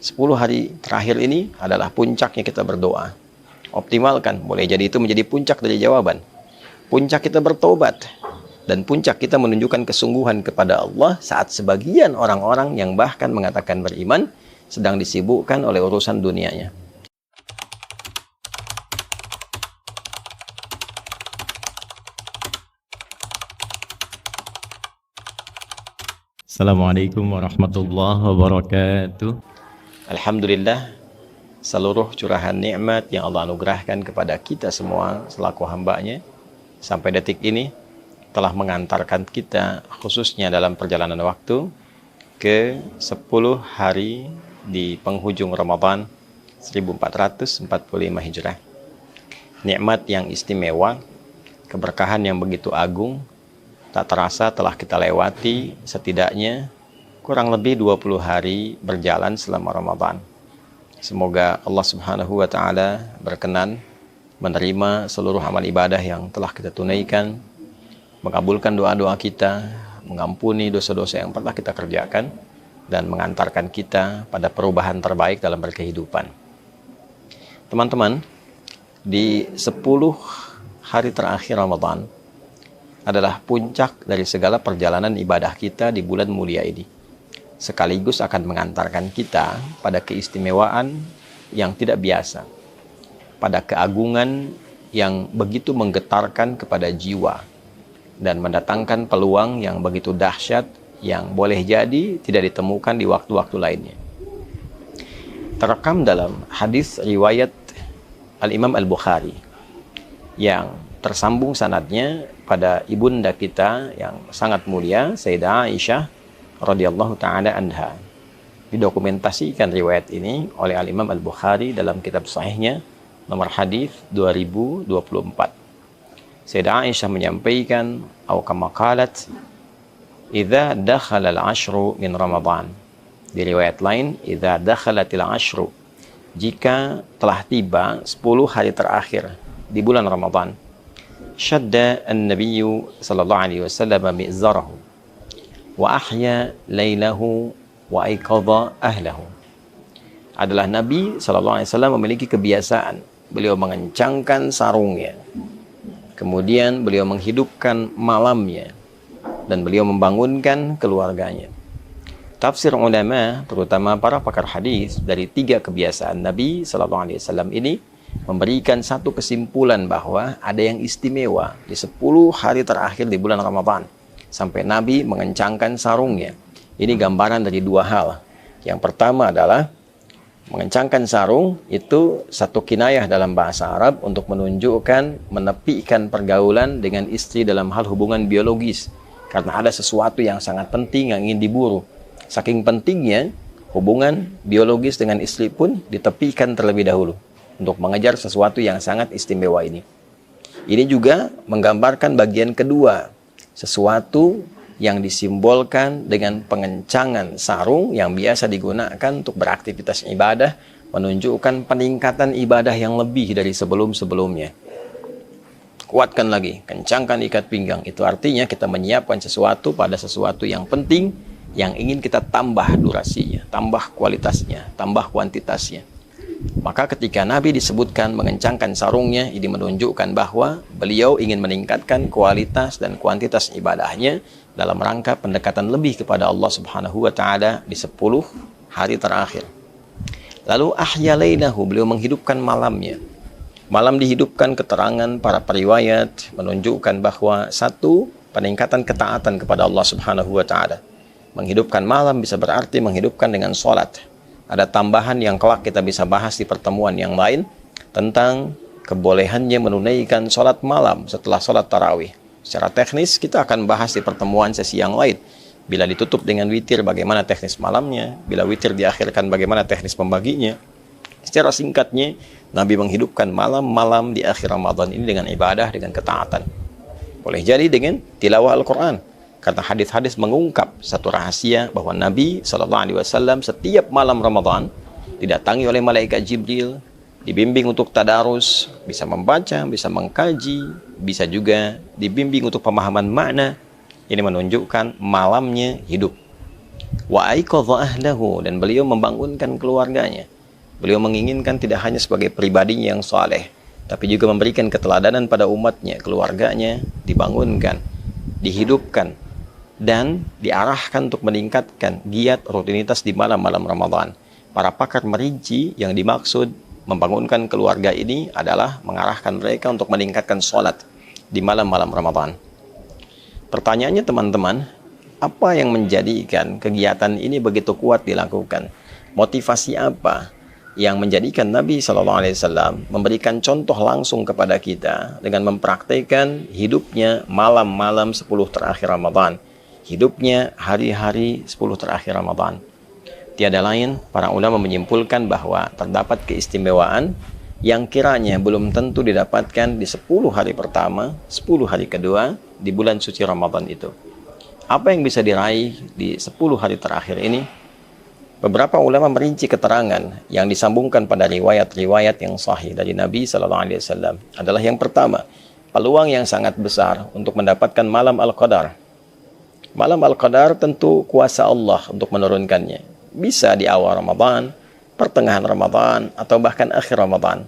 10 hari terakhir ini adalah puncaknya kita berdoa. Optimalkan, boleh jadi itu menjadi puncak dari jawaban. Puncak kita bertobat. Dan puncak kita menunjukkan kesungguhan kepada Allah saat sebagian orang-orang yang bahkan mengatakan beriman sedang disibukkan oleh urusan dunianya. Assalamualaikum warahmatullahi wabarakatuh. Alhamdulillah, seluruh curahan nikmat yang Allah anugerahkan kepada kita semua selaku hamba-Nya sampai detik ini telah mengantarkan kita khususnya dalam perjalanan waktu ke 10 hari di penghujung Ramadan 1445 Hijrah. Nikmat yang istimewa, keberkahan yang begitu agung, tak terasa telah kita lewati setidaknya kurang lebih 20 hari berjalan selama Ramadan. Semoga Allah Subhanahu wa Ta'ala berkenan menerima seluruh amal ibadah yang telah kita tunaikan, mengabulkan doa-doa kita, mengampuni dosa-dosa yang pernah kita kerjakan, dan mengantarkan kita pada perubahan terbaik dalam berkehidupan. Teman-teman, di 10 hari terakhir Ramadan adalah puncak dari segala perjalanan ibadah kita di bulan mulia ini. Sekaligus akan mengantarkan kita pada keistimewaan yang tidak biasa, pada keagungan yang begitu menggetarkan kepada jiwa, dan mendatangkan peluang yang begitu dahsyat yang boleh jadi tidak ditemukan di waktu-waktu lainnya. Terekam dalam hadis riwayat Al-Imam Al-Bukhari yang tersambung sanadnya pada ibunda kita yang sangat mulia, Sayyidah Aisyah radhiyallahu taala anha. Didokumentasikan riwayat ini oleh Al-Imam Al-Bukhari dalam kitab sahihnya nomor hadis 2024. Sayyidah Aisyah menyampaikan, atau kama qalat, "Idza dakhala al-ashru min Ramadan." Di riwayat lain, "Idza dakhalatil ashru." Jika telah tiba 10 hari terakhir di bulan Ramadan, syadda an-nabiyyu sallallahu alaihi wasallam mi'zarahu wa ahya lailahu wa aiqadha ahlahu. Adalah Nabi sallallahu alaihi wasallam memiliki kebiasaan beliau mengencangkan sarungnya, kemudian beliau menghidupkan malamnya, dan beliau membangunkan keluarganya. Tafsir ulama, terutama para pakar hadis, dari 3 kebiasaan Nabi sallallahu alaihi wasallam ini memberikan satu kesimpulan bahwa ada yang istimewa di 10 hari terakhir di bulan Ramadan sampai Nabi mengencangkan sarungnya. Ini gambaran dari 2 hal. Yang pertama adalah mengencangkan sarung itu satu kinayah dalam bahasa Arab untuk menunjukkan menepikan pergaulan dengan istri dalam hal hubungan biologis, karena ada sesuatu yang sangat penting yang ingin diburu. Saking pentingnya hubungan biologis dengan istri pun ditepikan terlebih dahulu untuk mengejar sesuatu yang sangat istimewa ini. Ini juga menggambarkan bagian kedua, sesuatu yang disimbolkan dengan pengencangan sarung yang biasa digunakan untuk beraktivitas ibadah, menunjukkan peningkatan ibadah yang lebih dari sebelum-sebelumnya. Kuatkan lagi, kencangkan ikat pinggang. Itu artinya kita menyiapkan sesuatu pada sesuatu yang penting, yang ingin kita tambah durasinya, tambah kualitasnya, tambah kuantitasnya. Maka ketika Nabi disebutkan mengencangkan sarungnya, ini menunjukkan bahwa beliau ingin meningkatkan kualitas dan kuantitas ibadahnya dalam rangka pendekatan lebih kepada Allah Subhanahu wa Ta'ala di 10 hari terakhir. Lalu ahya lailahu, beliau menghidupkan malamnya. Malam dihidupkan, keterangan para periwayat menunjukkan bahwa satu, peningkatan ketaatan kepada Allah Subhanahu wa Ta'ala. Menghidupkan malam bisa berarti menghidupkan dengan sholat. Ada tambahan yang kelak kita bisa bahas di pertemuan yang lain tentang kebolehannya menunaikan sholat malam setelah sholat tarawih. Secara teknis kita akan bahas di pertemuan sesi yang lain. Bila ditutup dengan witir, bagaimana teknis malamnya. Bila witir diakhirkan, bagaimana teknis pembaginya. Secara singkatnya, Nabi menghidupkan malam-malam di akhir Ramadan ini dengan ibadah, dengan ketaatan. Boleh jadi dengan tilawah Al-Quran. Karena hadis-hadis mengungkap satu rahasia bahwa Nabi SAW setiap malam Ramadan didatangi oleh malaikat Jibril, dibimbing untuk tadarus, bisa membaca, bisa mengkaji, bisa juga dibimbing untuk pemahaman makna. Ini menunjukkan malamnya hidup. Wa aiqadha ahlahu, dan beliau membangunkan keluarganya. Beliau menginginkan tidak hanya sebagai pribadinya yang saleh, tapi juga memberikan keteladanan pada umatnya, keluarganya dibangunkan, dihidupkan, dan diarahkan untuk meningkatkan giat rutinitas di malam-malam Ramadan. Para pakar merinci yang dimaksud membangunkan keluarga ini adalah mengarahkan mereka untuk meningkatkan sholat di malam-malam Ramadan. Pertanyaannya teman-teman, apa yang menjadikan kegiatan ini begitu kuat dilakukan? Motivasi apa yang menjadikan Nabi SAW memberikan contoh langsung kepada kita dengan mempraktikkan hidupnya malam-malam 10 terakhir Ramadan, hidupnya hari-hari 10 terakhir Ramadan? Tiada lain, para ulama menyimpulkan bahwa terdapat keistimewaan yang kiranya belum tentu didapatkan di 10 hari pertama, 10 hari kedua di bulan suci Ramadan itu. Apa yang bisa diraih di 10 hari terakhir ini? Beberapa ulama merinci keterangan yang disambungkan pada riwayat-riwayat yang sahih dari Nabi SAW adalah yang pertama, peluang yang sangat besar untuk mendapatkan malam Al-Qadar. Malam Al-Qadar tentu kuasa Allah untuk menurunkannya. Bisa di awal Ramadan, pertengahan Ramadan, atau bahkan akhir Ramadan.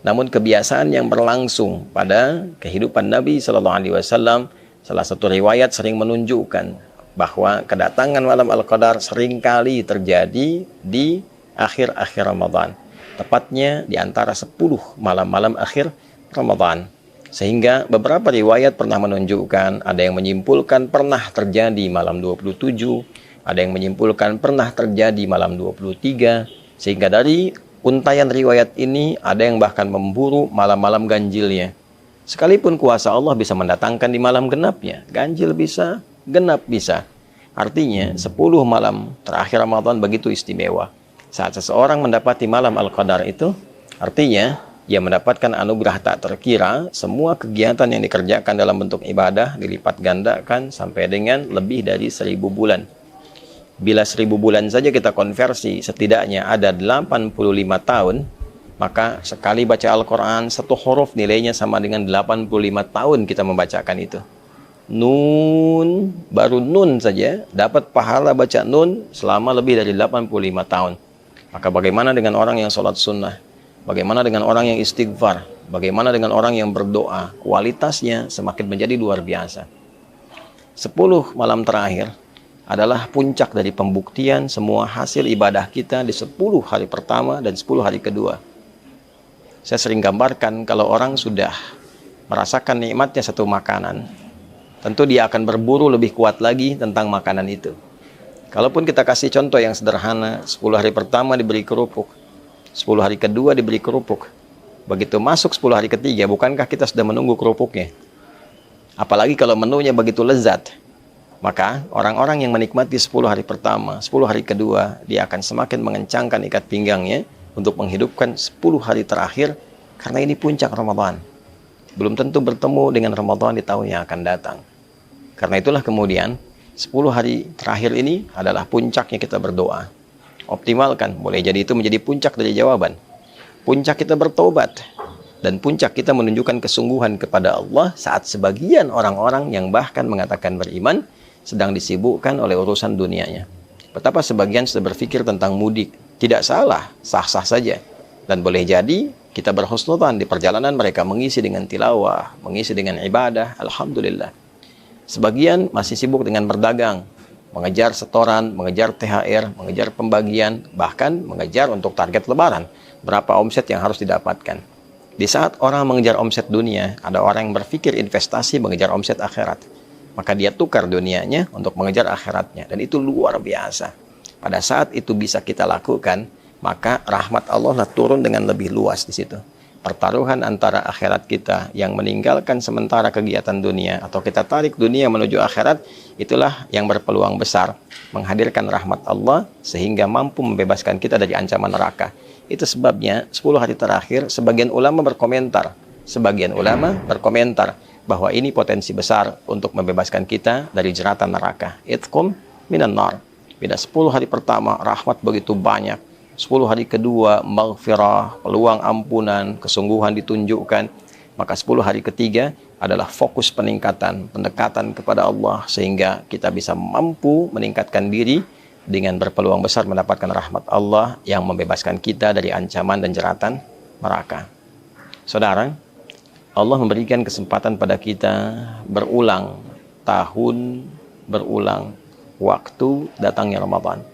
Namun kebiasaan yang berlangsung pada kehidupan Nabi SAW, salah satu riwayat sering menunjukkan bahwa kedatangan malam Al-Qadar seringkali terjadi di akhir-akhir Ramadan. Tepatnya di antara 10 malam-malam akhir Ramadan. Sehingga beberapa riwayat pernah menunjukkan, ada yang menyimpulkan pernah terjadi malam 27, ada yang menyimpulkan pernah terjadi malam 23, sehingga dari untaian riwayat ini ada yang bahkan memburu malam-malam ganjilnya. Sekalipun kuasa Allah bisa mendatangkan di malam genapnya, ganjil bisa, genap bisa. Artinya 10 malam terakhir Ramadan begitu istimewa. Saat seseorang mendapati malam Al-Qadar itu, artinya ia mendapatkan anugerah tak terkira. Semua kegiatan yang dikerjakan dalam bentuk ibadah dilipat gandakan sampai dengan lebih dari 1000 bulan. Bila 1000 bulan saja kita konversi, setidaknya ada 85 tahun, maka sekali baca Al-Quran, satu huruf nilainya sama dengan 85 tahun kita membacakan itu. Nun, baru nun saja, dapat pahala baca nun selama lebih dari 85 tahun. Maka bagaimana dengan orang yang sholat sunnah? Bagaimana dengan orang yang istighfar? Bagaimana dengan orang yang berdoa? Kualitasnya semakin menjadi luar biasa. 10 malam terakhir adalah puncak dari pembuktian semua hasil ibadah kita di 10 hari pertama dan 10 hari kedua. Saya sering gambarkan, kalau orang sudah merasakan nikmatnya satu makanan, tentu dia akan berburu lebih kuat lagi tentang makanan itu. Kalaupun kita kasih contoh yang sederhana, 10 hari pertama diberi kerupuk, 10 hari kedua diberi kerupuk, begitu masuk 10 hari ketiga, bukankah kita sudah menunggu kerupuknya? Apalagi kalau menunya begitu lezat. Maka orang-orang yang menikmati 10 hari pertama, 10 hari kedua, dia akan semakin mengencangkan ikat pinggangnya untuk menghidupkan 10 hari terakhir, karena ini puncak Ramadan. Belum tentu bertemu dengan Ramadan di tahun yang akan datang. Karena itulah kemudian 10 hari terakhir ini adalah puncaknya kita berdoa. Optimalkan, boleh jadi itu menjadi puncak dari jawaban. Puncak kita bertobat. Dan puncak kita menunjukkan kesungguhan kepada Allah saat sebagian orang-orang yang bahkan mengatakan beriman sedang disibukkan oleh urusan dunianya. Betapa sebagian sudah berpikir tentang mudik. Tidak salah, sah-sah saja. Dan boleh jadi kita berhusnudzan di perjalanan mereka mengisi dengan tilawah, mengisi dengan ibadah, alhamdulillah. Sebagian masih sibuk dengan berdagang, mengejar setoran, mengejar THR, mengejar pembagian, bahkan mengejar untuk target lebaran. Berapa omset yang harus didapatkan. Di saat orang mengejar omset dunia, ada orang yang berpikir investasi mengejar omset akhirat. Maka dia tukar dunianya untuk mengejar akhiratnya. Dan itu luar biasa. Pada saat itu bisa kita lakukan, maka rahmat Allah turun dengan lebih luas di situ. Pertaruhan antara akhirat kita yang meninggalkan sementara kegiatan dunia, atau kita tarik dunia menuju akhirat, itulah yang berpeluang besar menghadirkan rahmat Allah sehingga mampu membebaskan kita dari ancaman neraka. Itu sebabnya 10 hari terakhir sebagian ulama berkomentar bahwa ini potensi besar untuk membebaskan kita dari jeratan neraka. Itqum minan nar. Bila 10 hari pertama rahmat begitu banyak, 10 hari kedua maghfirah, peluang ampunan, kesungguhan ditunjukkan, maka 10 hari ketiga adalah fokus peningkatan, pendekatan kepada Allah sehingga kita bisa mampu meningkatkan diri dengan berpeluang besar mendapatkan rahmat Allah yang membebaskan kita dari ancaman dan jeratan neraka. Saudara, Allah memberikan kesempatan pada kita berulang tahun, berulang waktu datangnya Ramadan.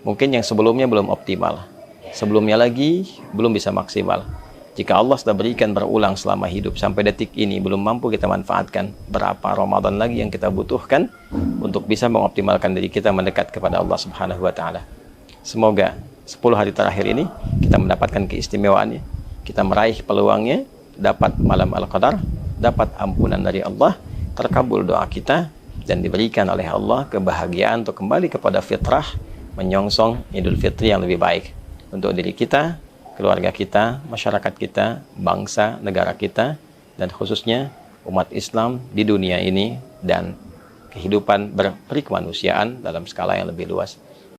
Mungkin yang sebelumnya belum optimal, sebelumnya lagi belum bisa maksimal. Jika Allah sudah berikan berulang selama hidup sampai detik ini belum mampu kita manfaatkan, berapa Ramadan lagi yang kita butuhkan untuk bisa mengoptimalkan diri kita mendekat kepada Allah Subhanahu wa taala. Semoga 10 hari terakhir ini kita mendapatkan keistimewaannya, kita meraih peluangnya, dapat malam Al-Qadar, dapat ampunan dari Allah, terkabul doa kita, dan diberikan oleh Allah kebahagiaan untuk kembali kepada fitrah, menyongsong Idul Fitri yang lebih baik untuk diri kita, keluarga kita, masyarakat kita, bangsa, negara kita, dan khususnya umat Islam di dunia ini dan kehidupan berperikemanusiaan dalam skala yang lebih luas.